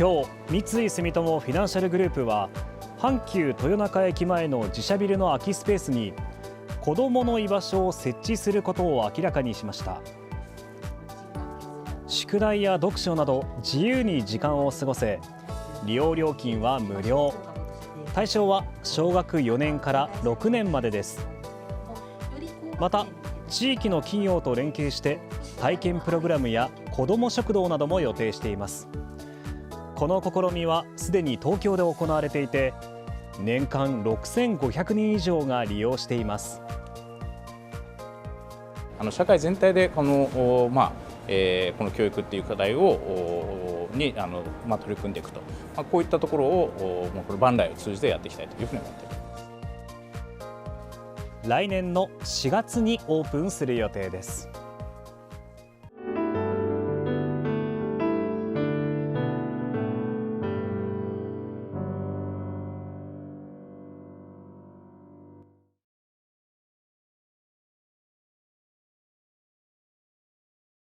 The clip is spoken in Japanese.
今日、三井住友フィナンシャルグループは阪急豊中駅前の自社ビルの空きスペースに子どもの居場所を設置することを明らかにしました。宿題や読書など自由に時間を過ごせ、利用料金は無料。対象は小学4年から6年までです。また、地域の企業と連携して体験プログラムや子ども食堂なども予定しています。この試みはすでに東京で行われていて、年間6500人以上が利用しています。社会全体でこの教育っていう課題に取り組んでいくと、こういったところをこのバンダイを通じてやっていきたいというふうに思っています。来年の4月にオープンする予定です。